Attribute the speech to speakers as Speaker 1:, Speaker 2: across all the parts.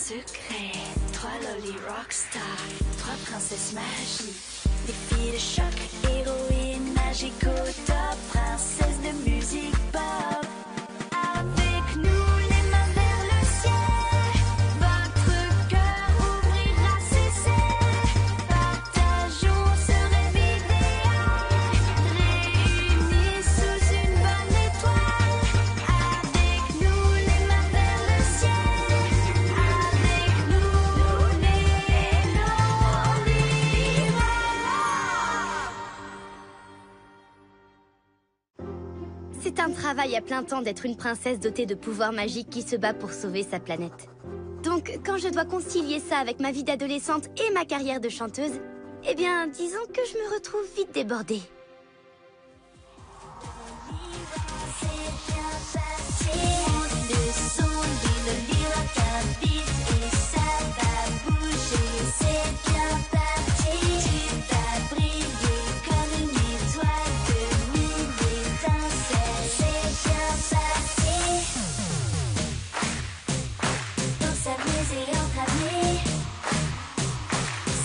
Speaker 1: secret. 3 lolly rockstars, 3 princesses magiques. Des filles de choc, héroïnes magiques au top. Princesses de musique pop. Avec nous, les mains vers le ciel. Votre cœur ouvrira ses ailes. Partageons ce rêve idéal. Réunis sous une bonne étoile. Avec nous, les mains vers le ciel. Avec nous, les Lolly Rock.
Speaker 2: C'est un travail à plein temps d'être une princesse dotée de pouvoirs magiques qui se bat pour sauver sa planète. Donc, quand je dois concilier ça avec ma vie d'adolescente et ma carrière de chanteuse, eh bien, disons que je me retrouve vite débordée.
Speaker 1: C'est bien parti. Le son des Lolly Rock invite et ça va bouger. C'est bien parti. Tu vas briller comme une étoile de 1000 étincelles. C'est bien parti. Pour s'amuser entre amis.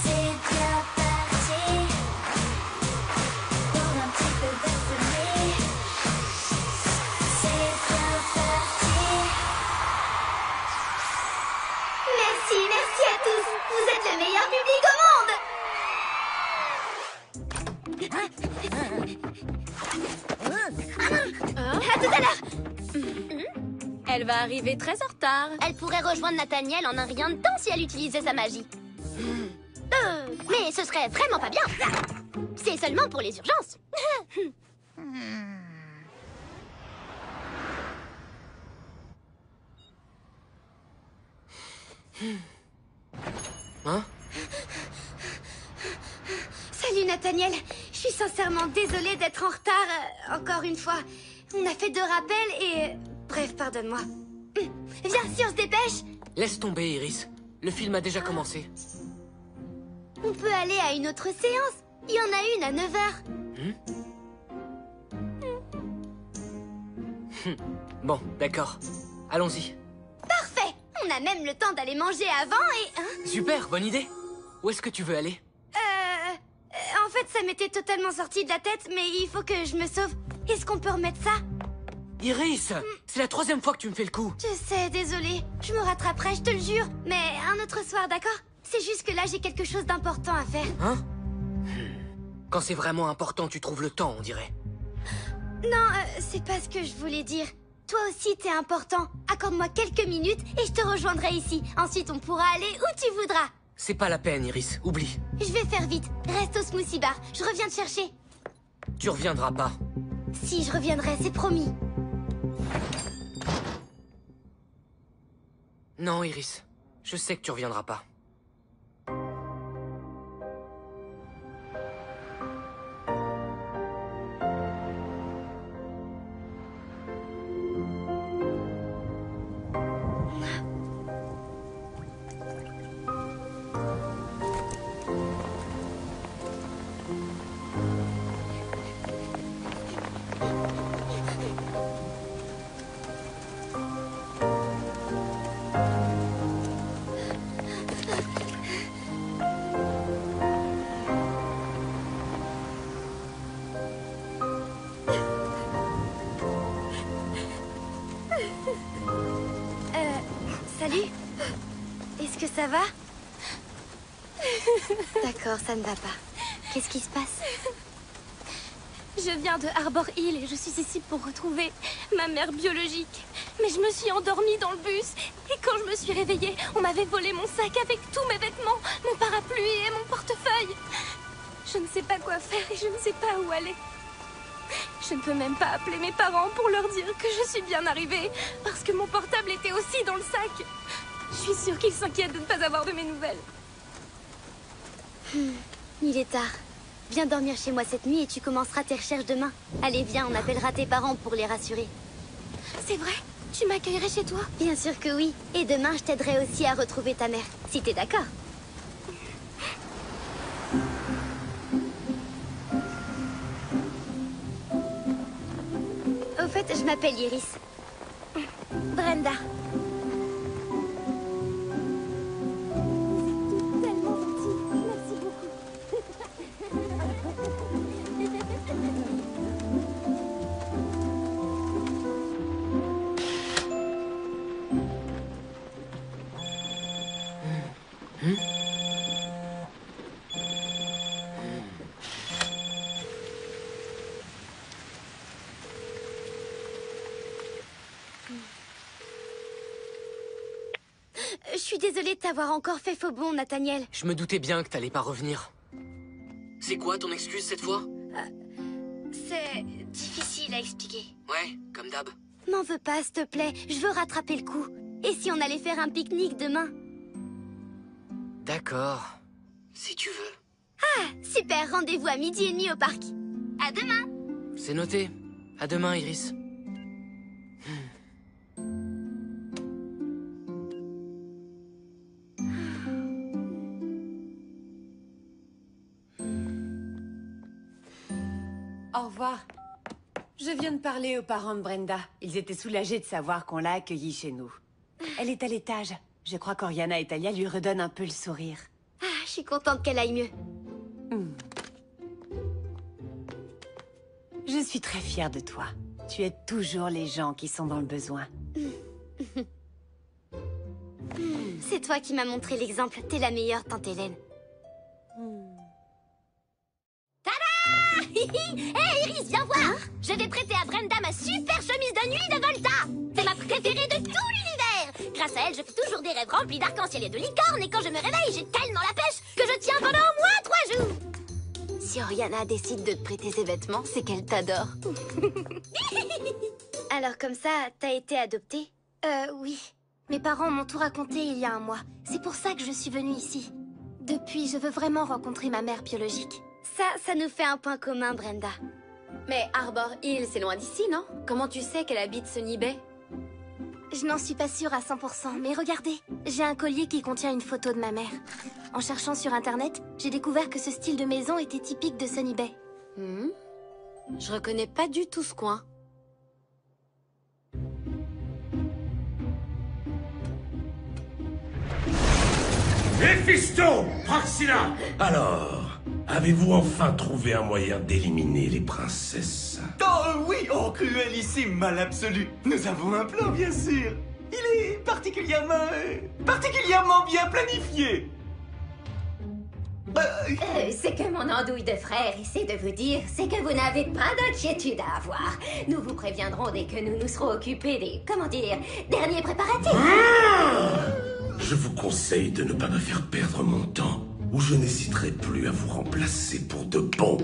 Speaker 1: C'est bien parti. Pour un petit peu de folie. C'est bien parti.
Speaker 2: Merci à tous. Vous êtes le meilleur public au monde. À tout à l'heure.
Speaker 3: Elle va arriver très en retard.
Speaker 2: Elle pourrait rejoindre Nathaniel en un rien de temps si elle utilisait sa magie. Mais ce serait vraiment pas bien. C'est seulement pour les urgences.
Speaker 4: Hein?
Speaker 2: Salut Nathaniel. Je suis sincèrement désolée d'être en retard encore une fois. On a fait 2 rappels et... Bref, pardonne-moi. Viens, si on se dépêche,
Speaker 4: Laisse tomber, Iris. Le film a déjà commencé.
Speaker 2: on peut aller à une autre séance. Il y en a une à 9 h.
Speaker 4: Bon, d'accord. Allons-y.
Speaker 2: Parfait. On a même le temps d'aller manger avant et... Hein?
Speaker 4: Super, bonne idée. Où est-ce que tu veux aller?
Speaker 2: En fait, ça m'était totalement sorti de la tête, mais il faut que je me sauve. Est-ce qu'on peut remettre ça?
Speaker 4: Iris! C'est la 3e fois que tu me fais le coup.
Speaker 2: Je sais, désolée. Je me rattraperai, je te le jure. Mais un autre soir, d'accord? C'est juste que là, j'ai quelque chose d'important à faire.
Speaker 4: Hein? Quand c'est vraiment important, tu trouves le temps, on dirait.
Speaker 2: Non, c'est pas ce que je voulais dire. Toi aussi, t'es important. Accorde-moi quelques minutes et je te rejoindrai ici. Ensuite, on pourra aller où tu voudras.
Speaker 4: C'est pas la peine, Iris. Oublie.
Speaker 2: Je vais faire vite. Reste au smoothie bar. Je reviens te chercher.
Speaker 4: Tu reviendras pas.
Speaker 2: Si, je reviendrai, c'est promis.
Speaker 4: Non, Iris. Je sais que tu reviendras pas.
Speaker 2: Salut. Est-ce que ça va? D'accord, ça ne va pas. Qu'est-ce qui se passe?
Speaker 3: Je viens de Harbor Hill et je suis ici pour retrouver ma mère biologique. Mais je me suis endormie dans le bus. Et quand je me suis réveillée, on m'avait volé mon sac avec tous mes vêtements, mon parapluie et mon portefeuille. Je ne sais pas quoi faire et je ne sais pas où aller. Je ne peux même pas appeler mes parents pour leur dire que je suis bien arrivée, parce que mon portable était aussi dans le sac. Je suis sûre qu'ils s'inquiètent de ne pas avoir de mes nouvelles.
Speaker 2: Il est tard. Viens dormir chez moi cette nuit et tu commenceras tes recherches demain. Allez, viens, on appellera tes parents pour les rassurer.
Speaker 3: C'est vrai? Tu m'accueillerais chez toi?
Speaker 2: Bien sûr que oui. Et demain, je t'aiderai aussi à retrouver ta mère, si t'es d'accord. Au fait, je m'appelle Iris. Brenda. Je suis désolée de t'avoir encore fait faux bond, Nathaniel.
Speaker 4: Je me doutais bien que t'allais pas revenir. C'est quoi ton excuse cette fois?
Speaker 2: C'est difficile à expliquer.
Speaker 4: Ouais, comme d'hab.
Speaker 2: M'en veux pas, s'il te plaît. Je veux rattraper le coup. Et si on allait faire un pique-nique demain?
Speaker 4: D'accord. Si tu veux.
Speaker 2: Super, rendez-vous à 12h30 au parc. À demain.
Speaker 4: C'est noté. À demain, Iris.
Speaker 5: Au revoir. Je viens de parler aux parents de Brenda. Ils étaient soulagés de savoir qu'on l'a accueillie chez nous. Elle est à l'étage. Je crois qu'Oriana et Talia lui redonnent un peu le sourire.
Speaker 2: Ah, je suis contente qu'elle aille mieux.
Speaker 5: Je suis très fière de toi. Tu aides toujours les gens qui sont dans le besoin.
Speaker 2: C'est toi qui m'as montré l'exemple. T'es la meilleure, tante Hélène.
Speaker 3: Hé Iris, viens voir. Je vais prêter à Brenda ma super chemise de nuit de Volta. C'est ma préférée de tout l'univers. Grâce à elle, je fais toujours des rêves remplis d'arc-en-ciel et de licorne. Et quand je me réveille, j'ai tellement la pêche que je tiens pendant au moins 3 jours.
Speaker 6: Si Oriana décide de te prêter ses vêtements, c'est qu'elle t'adore.
Speaker 2: Alors comme ça, t'as été adoptée?
Speaker 3: Oui. Mes parents m'ont tout raconté il y a un mois. C'est pour ça que je suis venue ici. Depuis, je veux vraiment rencontrer ma mère biologique.
Speaker 2: Ça nous fait un point commun, Brenda.
Speaker 6: Mais Arbor Hill, c'est loin d'ici, non? Comment tu sais qu'elle habite Sunny Bay?
Speaker 3: Je n'en suis pas sûre à 100%, mais regardez, j'ai un collier qui contient une photo de ma mère. En cherchant sur Internet, j'ai découvert que ce style de maison était typique de Sunny Bay.
Speaker 6: Je reconnais pas du tout ce coin.
Speaker 7: Mephisto! Praxina! Alors, avez-vous enfin trouvé un moyen d'éliminer les princesses?
Speaker 8: Oh oui, oh cruellissime mal absolu. Nous avons un plan, bien sûr. Il est particulièrement bien planifié.
Speaker 9: Ce que mon andouille de frère essaie de vous dire, c'est que vous n'avez pas d'inquiétude à avoir. Nous vous préviendrons dès que nous nous serons occupés des, derniers préparatifs.
Speaker 7: Je vous conseille de ne pas me faire perdre mon temps, ou je n'hésiterai plus à vous remplacer pour de bon.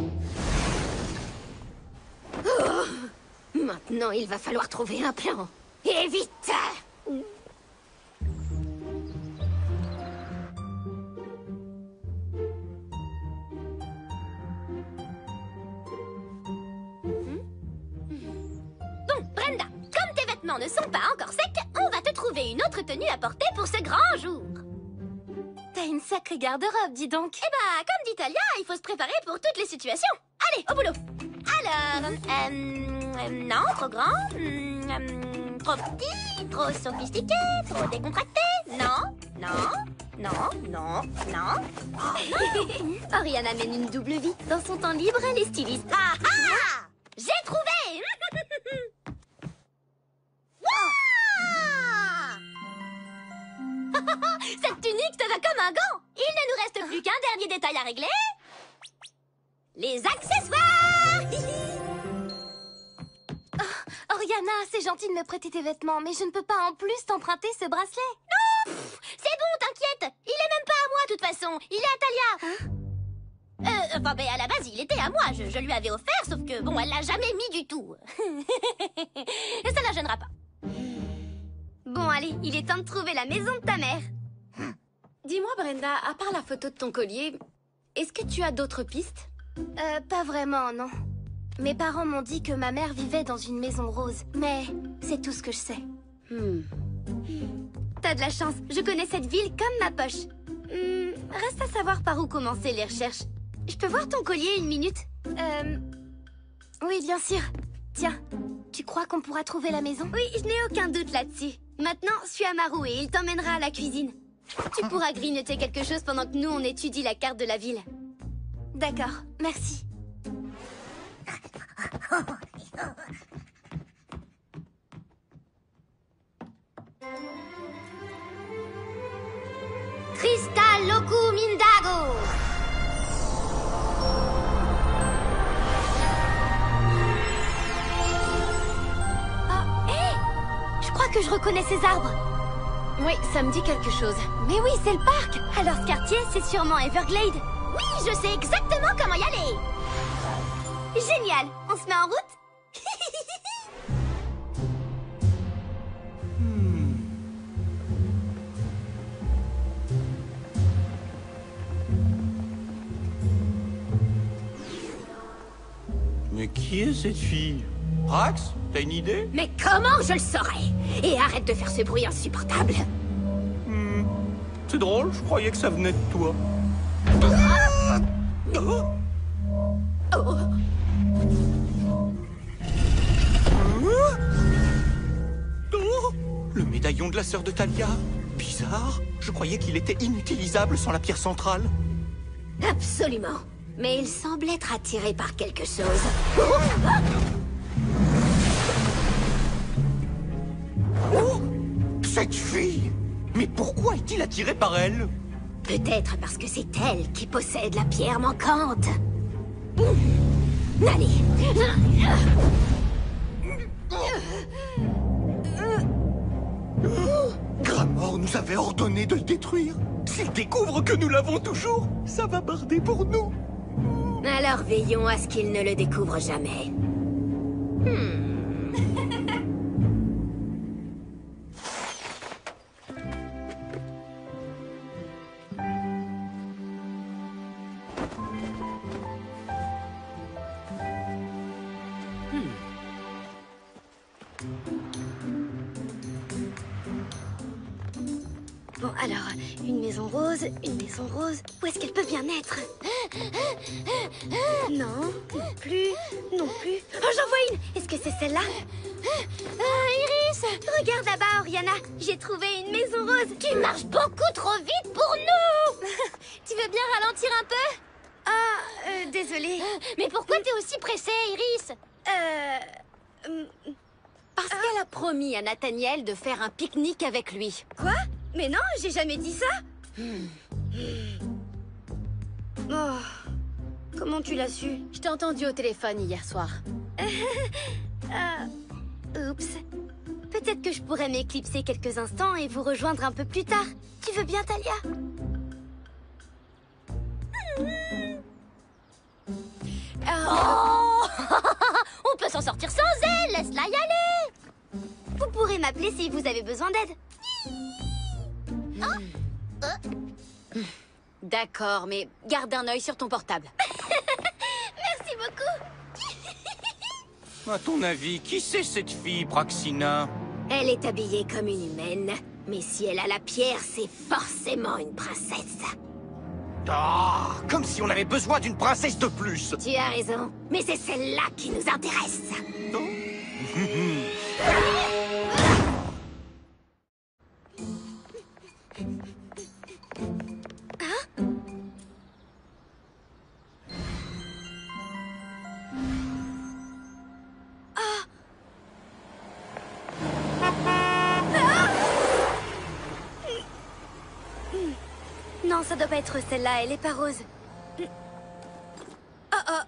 Speaker 9: Maintenant, il va falloir trouver un plan. Et vite! Bon, Brenda, comme tes vêtements ne sont pas encore secs, on va te trouver une autre tenue à porter pour ce grand jour.
Speaker 3: T'as une sacrée garde-robe, dis donc.
Speaker 9: Eh bah, comme dit Talia, il faut se préparer pour toutes les situations. Allez, au boulot. Alors, non, trop grand, trop petit, trop sophistiqué, trop décontracté. Non, non, non, non, non.
Speaker 2: Oriana mène une double vie. Dans son temps libre, elle est styliste.
Speaker 9: Ah ah! J'ai trouvé! Cette tunique te va comme un gant! Il ne nous reste plus qu'un dernier détail à régler. Les accessoires!
Speaker 3: Oriana, c'est gentil de me prêter tes vêtements, mais je ne peux pas en plus t'emprunter ce bracelet.
Speaker 9: Non! C'est bon, t'inquiète! Il est même pas à moi, de toute façon. Il est à Talia. Enfin, ben, à la base, il était à moi. Je lui avais offert, sauf que, bon, elle l'a jamais mis du tout. Et ça la gênera pas.
Speaker 2: Bon, allez, il est temps de trouver la maison de ta mère.
Speaker 6: Dis-moi, Brenda, à part la photo de ton collier, est-ce que tu as d'autres pistes?
Speaker 3: Pas vraiment, non. Mes parents m'ont dit que ma mère vivait dans une maison rose, mais c'est tout ce que je sais.
Speaker 2: T'as de la chance, je connais cette ville comme ma poche. Reste à savoir par où commencer les recherches. Je peux voir ton collier une minute?
Speaker 3: Oui, bien sûr. Tiens, tu crois qu'on pourra trouver la maison?
Speaker 2: Oui, je n'ai aucun doute là-dessus. Maintenant, suis Amaru et il t'emmènera à la cuisine. Tu pourras grignoter quelque chose pendant que nous, on étudie la carte de la ville.
Speaker 3: D'accord, merci.
Speaker 9: Cristal Loku Mindago.
Speaker 2: Je crois que je reconnais ces arbres.
Speaker 6: Oui, ça me dit quelque chose.
Speaker 2: Mais oui, c'est le parc. Alors ce quartier, c'est sûrement Everglade.
Speaker 9: Oui, je sais exactement comment y aller.
Speaker 2: Génial. On se met en route?
Speaker 8: Mais qui est cette fille? Prax, t'as une idée?
Speaker 9: Mais comment je le saurais? Et arrête de faire ce bruit insupportable.
Speaker 8: C'est drôle, je croyais que ça venait de toi. Le médaillon de la sœur de Talia. Bizarre, je croyais qu'il était inutilisable sans la pierre centrale.
Speaker 9: Absolument. Mais il semble être attiré par quelque chose.
Speaker 8: Oh! Cette fille! Mais pourquoi est-il attiré par elle?
Speaker 9: Peut-être parce que c'est elle qui possède la pierre manquante. Allez.
Speaker 8: Gramor nous avait ordonné de le détruire. S'il découvre que nous l'avons toujours, ça va barder pour nous.
Speaker 9: Alors veillons à ce qu'il ne le découvre jamais.
Speaker 2: Bon, alors, une maison rose, une maison rose. Où est-ce qu'elle peut bien être? Non, non plus, non plus. Oh, j'en vois une! Est-ce que c'est celle-là?
Speaker 9: Iris!
Speaker 2: Regarde là-bas, Oriana. J'ai trouvé une maison rose.
Speaker 9: Tu marches beaucoup trop vite pour nous!
Speaker 3: Tu veux bien ralentir un peu?
Speaker 2: Ah, désolée.
Speaker 9: Mais pourquoi t'es aussi pressée, Iris?
Speaker 6: Parce qu'elle a promis à Nathaniel de faire un pique-nique avec lui.
Speaker 2: Quoi? Mais non, j'ai jamais dit ça. Oh, comment tu l'as su?
Speaker 6: Je t'ai entendu au téléphone hier soir.
Speaker 2: Oups. Peut-être que je pourrais m'éclipser quelques instants et vous rejoindre un peu plus tard. Tu veux bien, Talia?
Speaker 9: Oh On peut s'en sortir sans elle! Laisse-la y aller!
Speaker 2: Vous pourrez m'appeler si vous avez besoin d'aide.
Speaker 6: D'accord, mais garde un œil sur ton portable.
Speaker 2: Merci beaucoup.
Speaker 8: À ton avis, qui c'est cette fille, Praxina?
Speaker 9: Elle est habillée comme une humaine. Mais si elle a la pierre, c'est forcément une princesse.
Speaker 8: Ah, comme si on avait besoin d'une princesse de plus.
Speaker 9: Tu as raison, mais c'est celle-là qui nous intéresse.
Speaker 2: Non, ça doit pas être celle-là, elle est pas rose. Oh oh.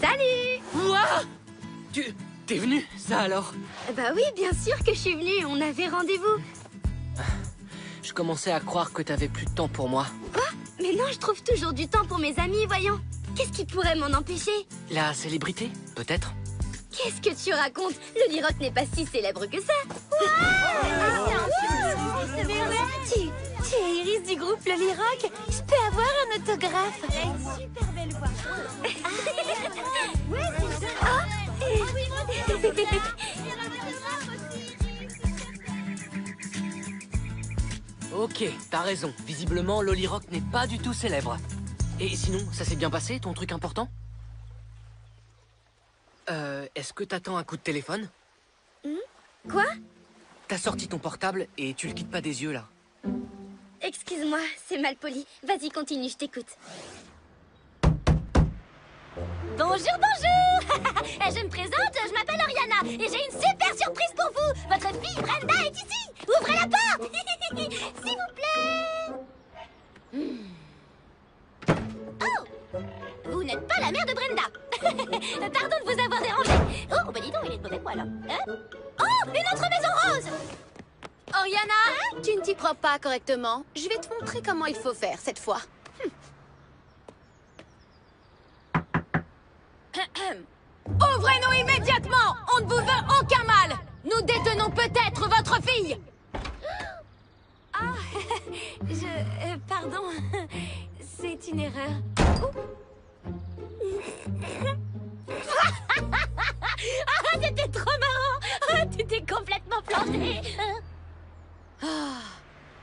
Speaker 2: Salut!
Speaker 4: Ouah! T'es venu, ça alors?
Speaker 2: Bah oui, bien sûr que je suis venue, on avait rendez-vous.
Speaker 4: Je commençais à croire que t'avais plus de temps pour moi.
Speaker 2: Quoi? Mais non, je trouve toujours du temps pour mes amis, voyons. Qu'est-ce qui pourrait m'en empêcher?
Speaker 4: La célébrité, peut-être?
Speaker 2: Qu'est-ce que tu racontes? Le Lirock n'est pas si célèbre que ça.
Speaker 3: Tu es Iris du groupe Le Lirock? Je peux avoir un autographe?
Speaker 1: Super belle voix.
Speaker 2: Ouais, c'est ça.
Speaker 4: Ok, t'as raison. Visiblement, Loli Rock n'est pas du tout célèbre. Et sinon, ça s'est bien passé, ton truc important? Est-ce que t'attends un coup de téléphone?
Speaker 2: Quoi?
Speaker 4: T'as sorti ton portable et tu le quittes pas des yeux, là.
Speaker 2: Excuse-moi, c'est mal poli. Vas-y, continue, je t'écoute.
Speaker 9: Bonjour, bonjour. Je me présente, je m'appelle Oriana et j'ai une super surprise pour vous. Votre fille Brenda est ici. Ouvrez la porte. S'il vous plaît. Oh, vous n'êtes pas la mère de Brenda. Pardon de vous avoir dérangé. Oh, bah dis donc, il est de mauvais poil. Hein? Oh, une autre maison rose.
Speaker 6: Oriana, tu ne t'y prends pas correctement. Je vais te montrer comment il faut faire cette fois. Ouvrez-nous immédiatement. On ne vous veut aucun mal. Nous détenons peut-être votre fille.
Speaker 3: Ah, pardon. C'est une erreur.
Speaker 9: Ah, c'était trop marrant. Ah, t'étais complètement planté.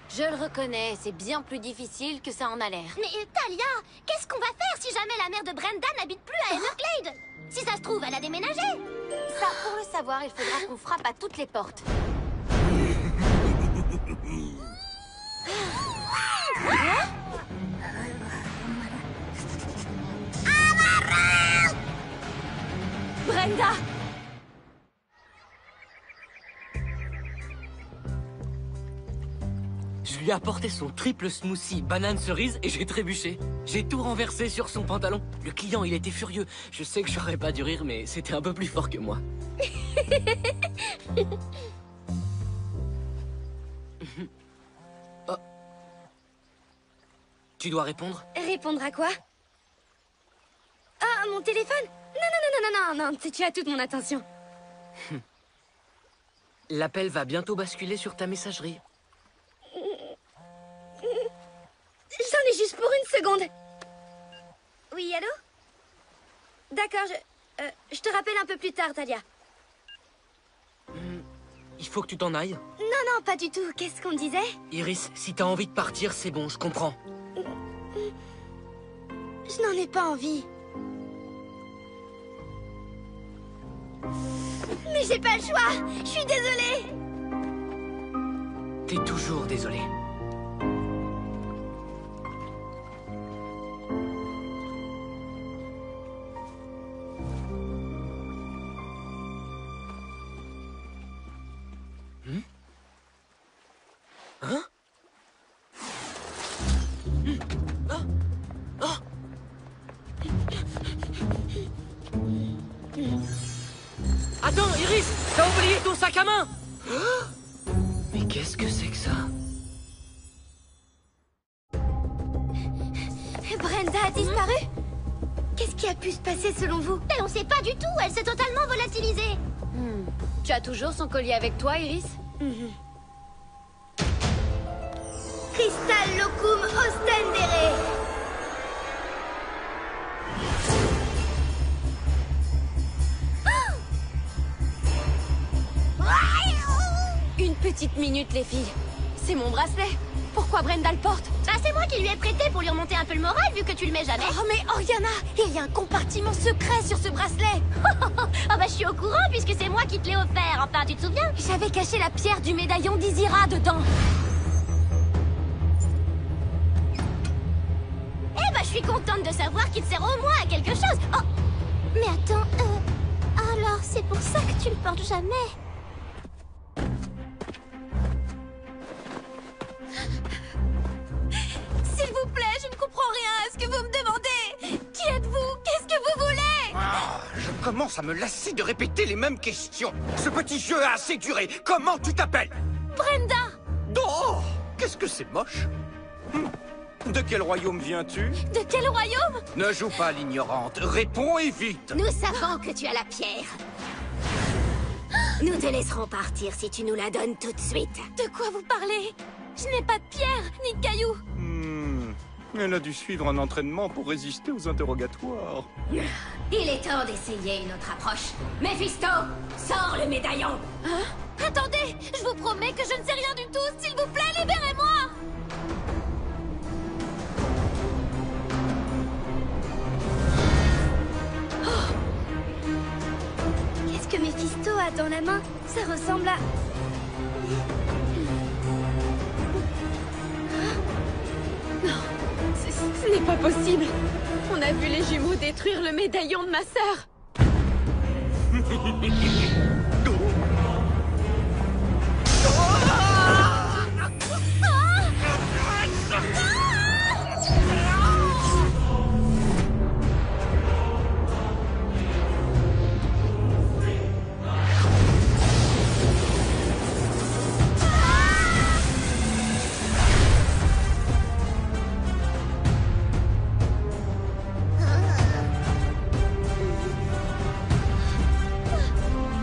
Speaker 6: Je le reconnais, c'est bien plus difficile que ça en a l'air.
Speaker 9: Mais Talia, qu'est-ce qu'on va faire si jamais la mère de Brenda n'habite plus à Everglade? Si ça se trouve, elle a déménagé.
Speaker 6: Ça, pour le savoir, il faudra qu'on frappe à toutes les portes.
Speaker 3: Brenda!
Speaker 4: Je lui ai apporté son triple smoothie banane cerise et j'ai trébuché. J'ai tout renversé sur son pantalon. Le client, il était furieux. Je sais que j'aurais pas dû rire, mais c'était un peu plus fort que moi. Oh. Tu dois répondre?
Speaker 2: Répondre à quoi? Ah, mon téléphone? Non, tu as toute mon attention.
Speaker 4: L'appel va bientôt basculer sur ta messagerie.
Speaker 2: J'en ai juste pour une seconde. Oui, allô? D'accord, je te rappelle un peu plus tard, Talia.
Speaker 4: Il faut que tu t'en ailles.
Speaker 2: Non, pas du tout. Qu'est-ce qu'on disait?
Speaker 4: Iris, si t'as envie de partir, c'est bon, je comprends.
Speaker 2: Je n'en ai pas envie. Mais j'ai pas le choix. Je suis désolée.
Speaker 4: T'es toujours désolé. Hein? Attends, Iris, t'as oublié ton sac à main. Mais qu'est-ce que c'est que ça?
Speaker 2: Brenda a disparu? Qu'est-ce qui a pu se passer selon vous?
Speaker 9: Mais on sait pas du tout, elle s'est totalement volatilisée.
Speaker 6: Tu as toujours son collier avec toi, Iris?
Speaker 2: Crystal locum ostendere.
Speaker 6: Une petite minute, les filles. C'est mon bracelet. Pourquoi Brenda le porte?
Speaker 9: Bah c'est moi qui lui ai prêté pour lui remonter un peu le moral vu que tu le mets jamais.
Speaker 6: Oh mais Oriana, il y a un compartiment secret sur ce bracelet.
Speaker 9: Ah bah je suis au courant puisque c'est moi qui te l'ai offert, enfin tu te souviens?
Speaker 6: J'avais caché la pierre du médaillon d'Izira dedans.
Speaker 9: Eh bah je suis contente de savoir qu'il te sert au moins à quelque chose. Oh, mais attends, alors c'est pour ça que tu le portes jamais?
Speaker 3: S'il vous plaît, je ne comprends rien à ce que vous me demandez. Qui êtes-vous? Qu'est-ce que vous voulez?
Speaker 10: Ah, je commence à me lasser de répéter les mêmes questions. Ce petit jeu a assez duré. Comment tu t'appelles?
Speaker 3: Brenda!
Speaker 10: Oh, qu'est-ce que c'est moche. De quel royaume viens-tu?
Speaker 3: De quel royaume?
Speaker 10: Ne joue pas l'ignorante. Réponds et vite.
Speaker 9: Nous savons que tu as la pierre. Nous te laisserons partir si tu nous la donnes tout de suite.
Speaker 3: De quoi vous parlez? Je n'ai pas de pierre, ni de cailloux.
Speaker 10: Elle a dû suivre un entraînement pour résister aux interrogatoires.
Speaker 9: Il est temps d'essayer une autre approche. Méphisto, sors le médaillon.
Speaker 3: Hein? Attendez, je vous promets que je ne sais rien du tout. S'il vous plaît, libérez-moi.
Speaker 2: Qu'est-ce que Méphisto a dans la main? Ça ressemble à...
Speaker 6: Ce n'est pas possible. On a vu les jumeaux détruire le médaillon de ma sœur.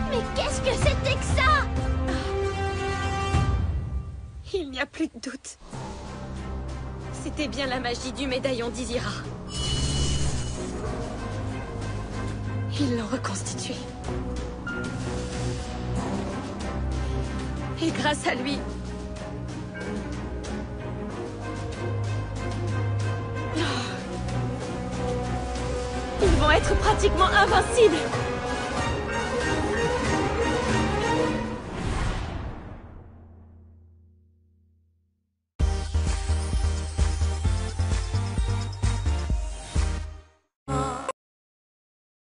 Speaker 9: Mais qu'est-ce que c'était que ça?
Speaker 6: Il n'y a plus de doute. C'était bien la magie du médaillon d'Izira. Ils l'ont reconstitué. Et grâce à lui... Ils vont être pratiquement invincibles.